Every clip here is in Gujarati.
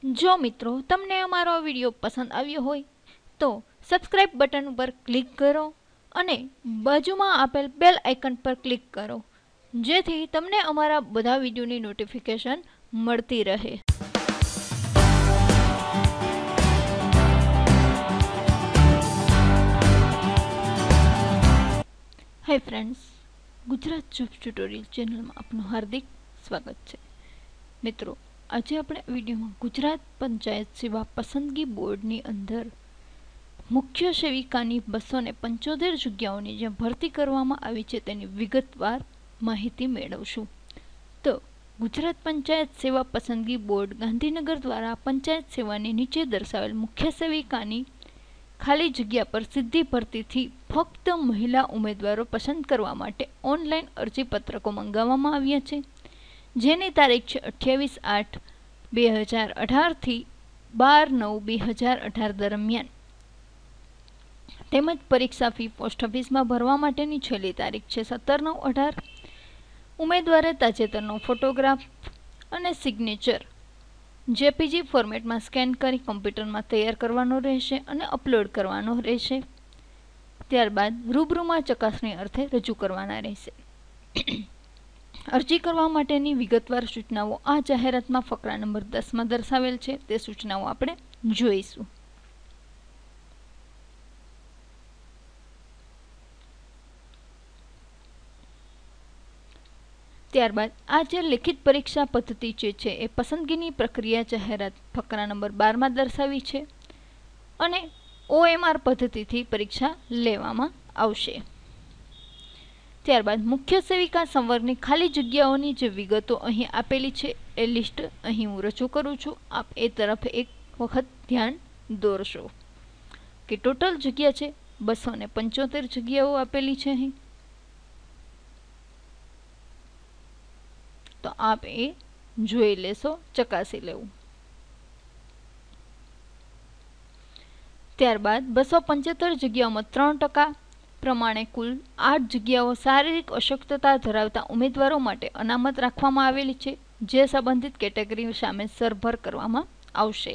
જો મિત્રો તમને અમારો વિડીયો પસંદ આવ્યો હોય તો સબસ્ક્રાઇબ બટન ઉપર ક્લિક કરો અને બાજુમાં આપેલ બેલ આઇકન પર ક્લિક કરો, જેથી તમને અમારા બધા વિડીયોની નોટિફિકેશન મળતી રહે. Hi friends, Gujarat job tutorial ચેનલમાં આપનું હાર્દિક સ્વાગત છે. મિત્રો, આજે આપણે વિડીયોમાં ગુજરાત પંચાયત સેવા પસંદગી બોર્ડની અંદર મુખ્ય સેવિકાની 275 જગ્યાઓની જે ભરતી કરવામાં આવી છે તેની વિગતવાર માહિતી મેળવશું. તો ગુજરાત પંચાયત સેવા પસંદગી બોર્ડ ગાંધીનગર દ્વારા પંચાયત સેવાની નીચે દર્શાવેલ મુખ્ય સેવિકાની ખાલી જગ્યા પર સીધી ભરતીથી ફક્ત મહિલા ઉમેદવારો પસંદ કરવા માટે ઓનલાઈન અરજીપત્રકો મંગાવવામાં આવ્યા છે, જેની તારીખ છે 28/8/2018 થી 12/9/2018 દરમિયાન. તેમજ પરીક્ષા ફી પોસ્ટ ઓફિસમાં ભરવા માટેની છેલ્લી તારીખ છે 17/9/18. ઉમેદવારે તાજેતરનો ફોટોગ્રાફ અને સિગ્નેચર જેપીજી ફોર્મેટમાં સ્કેન કરી કમ્પ્યુટરમાં તૈયાર કરવાનો રહેશે અને અપલોડ કરવાનો રહેશે. ત્યારબાદ રૂબરૂમાં ચકાસણી અર્થે રજૂ કરવાના રહેશે. અરજી કરવા માટેની વિગતવાર સૂચનાઓ આ જાહેરાતમાં ફકરા નંબર 10માં દર્શાવેલ છે. તે સૂચનાઓ આપણે જોઈશું. ત્યારબાદ આ જે લેખિત પરીક્ષા પદ્ધતિ છે એ પસંદગીની પ્રક્રિયા જાહેરાત ફકરા નંબર 12માં દર્શાવી છે અને OMR પદ્ધતિથી પરીક્ષા લેવામાં આવશે. ત્યારબાદ મુખ્ય સેવિકા સંવર્ગની ખાલી જગ્યાઓની જે વિગતો અહીં આપેલી છે એ લિસ્ટ અહીં હું રજૂ કરું છું. આપ એ તરફ એક વખત ધ્યાન દોરશો કે ટોટલ જગ્યા છે 275 જગ્યાઓ આપેલી છે અહીં. તો આપ એ જોઈ લેશો, ચકાસી લેવું. ત્યારબાદ 275 જગ્યાઓમાં 3% પ્રમાણે કુલ 8 જગ્યાઓ શારીરિક અશક્તતા ધરાવતા ઉમેદવારો માટે અનામત રાખવામાં આવેલી છે, જે સંબંધિત કેટેગરી સામે સરભર કરવામાં આવશે.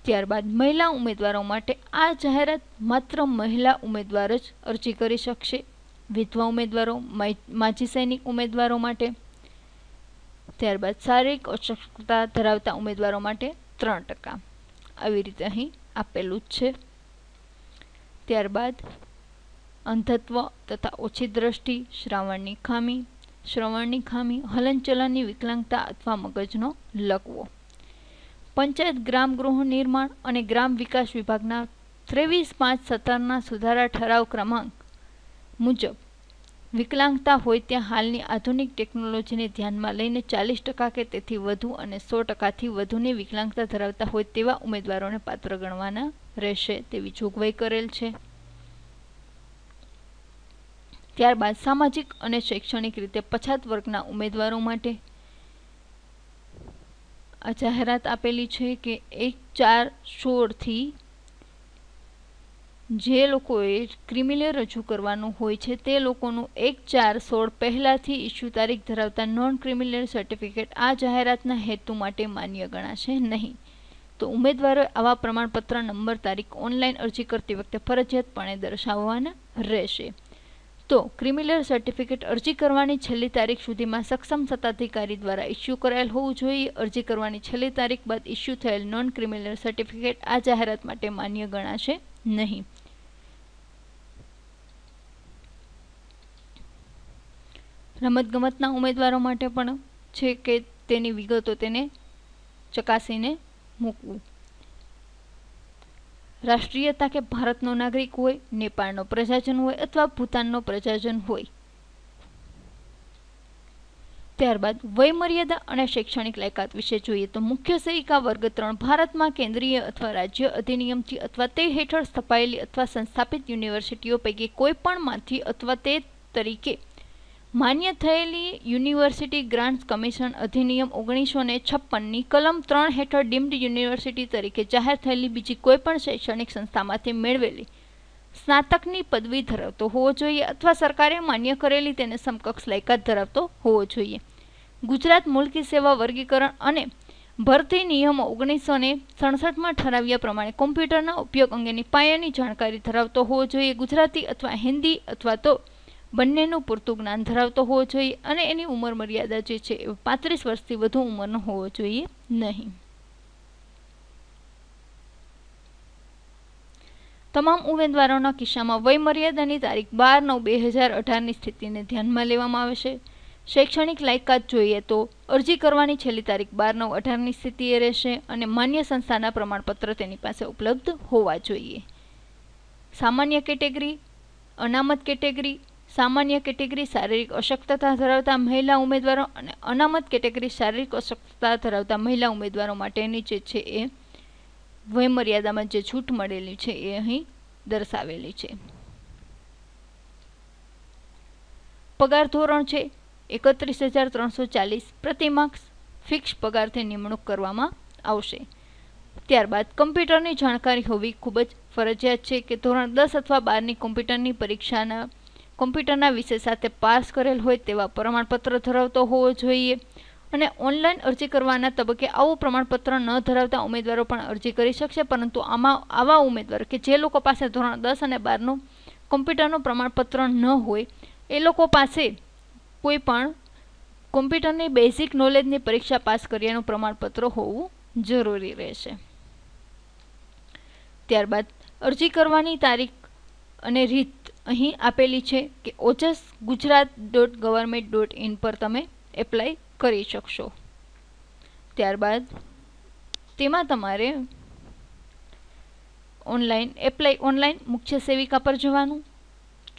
ત્યારબાદ મહિલા ઉમેદવારો માટે આ જાહેરાત માત્ર મહિલા ઉમેદવાર જ અરજી કરી શકશે. વિધવા ઉમેદવારો, માજી સૈનિક ઉમેદવારો માટે, ત્યારબાદ શારીરિક અશક્તતા ધરાવતા ઉમેદવારો માટે 3%. આવી રીતે અહીં આપેલું જ છે. ત્યારબાદ અંધત્વ તથા ઓછી દ્રષ્ટિ, શ્રવણની ખામી, હલનચલનની વિકલાંગતા અથવા મગજનો લકવો. પંચાયત ગ્રામ ગૃહ નિર્માણ અને ગ્રામ વિકાસ વિભાગના 23/5/17ના સુધારા ઠરાવ ક્રમાંક મુજબ વિકલાંગતા હોય ત્યાં હાલની આધુનિક ટેકનોલોજીને ધ્યાનમાં લઈને 40% કે તેથી વધુ અને 100%થી વધુની વિકલાંગતા ધરાવતા હોય તેવા ઉમેદવારોને પાત્ર ગણવાના રહેશે તેવી જોગવાઈ કરેલ છે. ત્યારબાદ સામાજિક અને શૈક્ષણિક રીતે પછાત વર્ગના ઉમેદવારો માટે આ જાહેરાત આપેલી છે કે 1/4/16 થી જે લોકોએ ક્રિમિનલ રજૂ કરવાનું હોય છે તે લોકોનું 1/4/16 પહેલાથી ઇસ્યુ તારીખ ધરાવતા નોન ક્રિમિનલ સર્ટિફિકેટ આ જાહેરાતના હેતુ માટે માન્ય ગણાશે નહીં. તો ઉમેદવારોએ આવા પ્રમાણપત્ર નંબર તારીખ ઓનલાઈન અરજી કરતી વખતે ફરજિયાતપણે દર્શાવવાના રહેશે. તો ક્રિમિનલ સર્ટિફિકેટ અરજી કરવાની છેલ્લી તારીખ સુધીમાં સક્ષમ સત્તાધિકારી દ્વારા ઇસ્યુ કરાયેલ હોવું જોઈએ. અરજી કરવાની છેલ્લી તારીખ બાદ ઇસ્યુ થયેલ નોન ક્રિમિનલ સર્ટિફિકેટ આ જાહેરાત માટે માન્ય ગણાશે નહીં. રમતગમતના ઉમેદવારો માટે પણ છે કે તેની વિગતો તેને ચકાસીને મૂકવું. રાષ્ટ્રીયતા કે ભારતનો નાગરિક હોય, નેપાળનો પ્રજાજન હોય અથવા ભૂતાનનો પ્રજાજન હોય. ત્યારબાદ વયમર્યાદા અને શૈક્ષણિક લાયકાત વિશે જોઈએ તો મુખ્ય સેવિકા વર્ગ 3 ભારતમાં કેન્દ્રીય અથવા રાજ્ય અધિનિયમથી અથવા તે હેઠળ સ્થપાયેલી અથવા સંસ્થાપિત યુનિવર્સિટીઓ પૈકી કોઈ પણમાંથી અથવા તે તરીકે માન્ય થયેલી યુનિવર્સિટી ગ્રાન્ટ્સ કમિશન અધિનિયમ 1956ની કલમ 3 હેઠળ ડીમ્ડ યુનિવર્સિટી તરીકે જાહેર થયેલી બીજી કોઈપણ શૈક્ષણિક સંસ્થામાંથી મેળવેલી સ્નાતકની પદવી ધરાવતો હોવો જોઈએ અથવા સરકારે માન્ય કરેલી તેને સમકક્ષ લાયકાત ધરાવતો હોવો જોઈએ. ગુજરાત મુલકી સેવા વર્ગીકરણ અને ભરતી નિયમો 1967 માં ઠરાવ્યા પ્રમાણે કોમ્પ્યુટરના ઉપયોગ અંગેની પાયાની જાણકારી ધરાવતો હોવો જોઈએ, ગુજરાતી અથવા હિન્દી અથવા તો બંનેનું પૂરતું જ્ઞાન ધરાવતો હોવો જોઈએ અને એની ઉંમર મર્યાદા જે છે એ 35 વર્ષથી વધુ ઉંમરનો હોવો જોઈએ નહીં. તમામ ઉમેદવારોના કિસ્સામાં વય મર્યાદાની તારીખ 12/9/2018ની સ્થિતિને ધ્યાનમાં લેવામાં આવે છે. શૈક્ષણિક લાયકાત જોઈએ તો અરજી કરવાની છેલ્લી તારીખ 12/9/18ની સ્થિતિએ રહેશે અને માન્ય સંસ્થાના પ્રમાણપત્ર તેની પાસે ઉપલબ્ધ હોવા જોઈએ. સામાન્ય કેટેગરી, અનામત કેટેગરી, સામાન્ય કેટેગરી શારીરિક અશક્તતા ધરાવતા મહિલા ઉમેદવારો અને અનામત કેટેગરી શારીરિક અશક્તતા ધરાવતા મહિલા ઉમેદવારો માટેની જે છે એ વયમર્યાદામાં જે છૂટ મળેલી છે એ અહીં દર્શાવેલી છે. પગાર ધોરણ છે 31,340 પ્રતિ માર્ક્સ ફિક્સ પગારથી નિમણૂક કરવામાં આવશે. ત્યારબાદ કમ્પ્યુટરની જાણકારી હોવી ખૂબ જ ફરજિયાત છે કે ધોરણ 10 અથવા 12ની કોમ્પ્યુટરની પરીક્ષાના કોમ્પ્યુટરના વિષય સાથે પાસ કરેલ હોય તેવા પ્રમાણપત્ર ધરાવતો હોવો જોઈએ અને ઓનલાઈન અરજી કરવાના તબક્કે આવું પ્રમાણપત્ર ન ધરાવતા ઉમેદવારો પણ અરજી કરી શકશે, પરંતુ આવા ઉમેદવારો કે જે લોકો પાસે ધોરણ 10 અને 12નું કોમ્પ્યુટરનું પ્રમાણપત્ર ન હોય એ લોકો પાસે કોઈ પણ કોમ્પ્યુટરની બેઝિક નોલેજની પરીક્ષા પાસ કર્યાનું પ્રમાણપત્ર હોવું જરૂરી રહેશે. ત્યારબાદ અરજી કરવાની તારીખ અને રીત અહીં આપેલી છે કે ojas.gujarat.government.in પર તમે એપ્લાય કરી શકશો. ત્યારબાદ તેમાં તમારે ઓનલાઈન મુખ્ય સેવિકા પર જવાનું.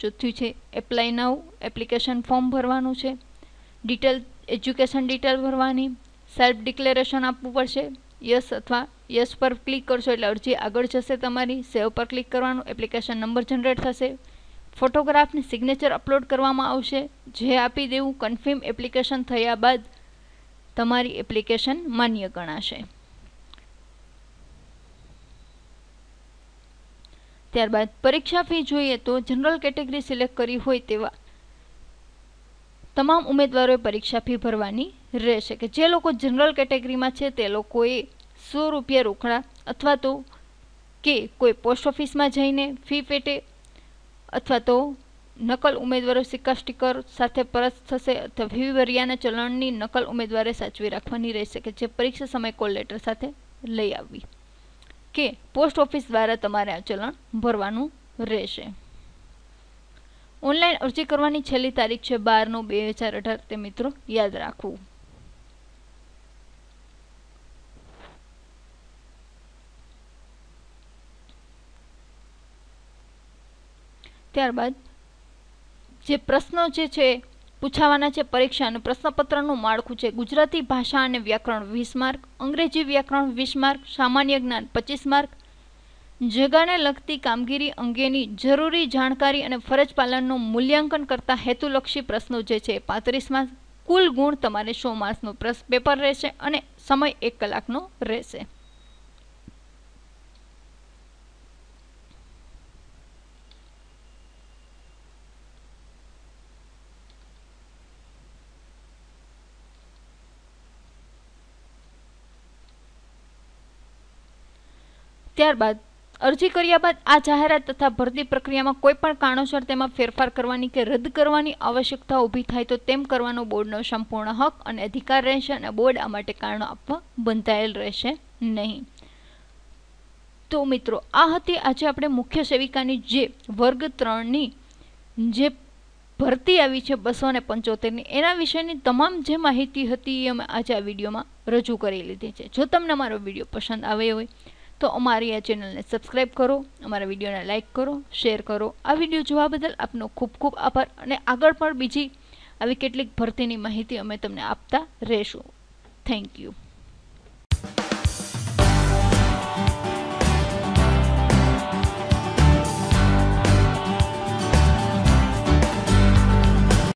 ચોથું છે એપ્લાય નાઉ એપ્લિકેશન ફોર્મ ભરવાનું છે. એજ્યુકેશન ડિટેલ ભરવાની, સેલ્ફ ડિક્લેરેશન આપવું પડશે. યસ અથવા યસ પર ક્લિક કરશો એટલે અરજી આગળ જશે તમારી. સેવ પર ક્લિક કરવાનું, એપ્લિકેશન નંબર જનરેટ થશે. ફોટોગ્રાફની સિગ્નેચર અપલોડ કરવામાં આવશે, જે આપી દેવું. કન્ફર્મ એપ્લિકેશન થયા બાદ તમારી એપ્લિકેશન માન્ય ગણાશે. ત્યારબાદ પરીક્ષા ફી જોઈએ તો જનરલ કેટેગરી સિલેક્ટ કરી હોય તેવા તમામ ઉમેદવારોએ પરીક્ષા ફી ભરવાની રહેશે. કે જે લોકો જનરલ કેટેગરીમાં છે તે લોકોએ 100 રૂપિયા રોકડા અથવા તો કે કોઈ પોસ્ટ ઓફિસમાં જઈને ફી પેટે અથવા તો નકલ ઉમેદવારો સિક્કા સ્ટીકર સાથે પરત થશે અથવા ફી ભર્યાના ચલણની નકલ ઉમેદવારે સાચવી રાખવાની રહેશે કે જે પરીક્ષા સમય કોલ લેટર સાથે લઈ આવવી, કે પોસ્ટ ઓફિસ દ્વારા તમારે આ ચલણ ભરવાનું રહેશે. ઓનલાઈન અરજી કરવાની છેલ્લી તારીખ છે 12/9/2018. તે મિત્રો યાદ રાખવું. ત્યારબાદ જે પ્રશ્નો જે છે પૂછાવાના છે પરીક્ષા અને પ્રશ્નપત્રનું માળખું છે ગુજરાતી ભાષા અને વ્યાકરણ 20 માર્ક, અંગ્રેજી વ્યાકરણ 20 માર્ક, સામાન્ય જ્ઞાન 25 માર્ક, જગાને લગતી કામગીરી અંગેની જરૂરી જાણકારી અને ફરજ પાલનનું મૂલ્યાંકન કરતા હેતુલક્ષી પ્રશ્નો જે છે 35 માર્ક. કુલ ગુણ તમારે 100 માર્ક્સનું પેપર રહેશે અને સમય 1 કલાકનો રહેશે. ત્યારબાદ અરજી કર્યા બાદ આ જાહેરાત તથા ભરતી પ્રક્રિયામાં કોઈ પણ કારણોસર તેમાં ફેરફાર કરવાની કે રદ કરવાની આવશ્યકતા ઊભી થાય તો તેમ કરવાનો બોર્ડનો સંપૂર્ણ હક અને અધિકાર રહેશે અને બોર્ડ આ માટે કારણો આપવા બંધાયેલ રહેશે નહીં. તો મિત્રો આ હતી આજે આપણે મુખ્ય સેવિકાની જે વર્ગ 3ની જે ભરતી આવી છે 275ની એના વિશેની તમામ જે માહિતી હતી એ અમે આજે આ વિડીયોમાં રજૂ કરી લીધી છે. જો તમને અમારો વિડીયો પસંદ આવ્યો હોય તો અમારી આ ચેનલને સબસ્ક્રાઈબ કરો, અમારા વિડીયોને લાઇક કરો, શેર કરો. આ વિડીયો જોવા બદલ આપનો ખૂબ ખૂબ આભાર અને આગળ પણ બીજી આવી કેટલીક ભરતીની માહિતી અમે તમને આપતા રહેશું. Thank you.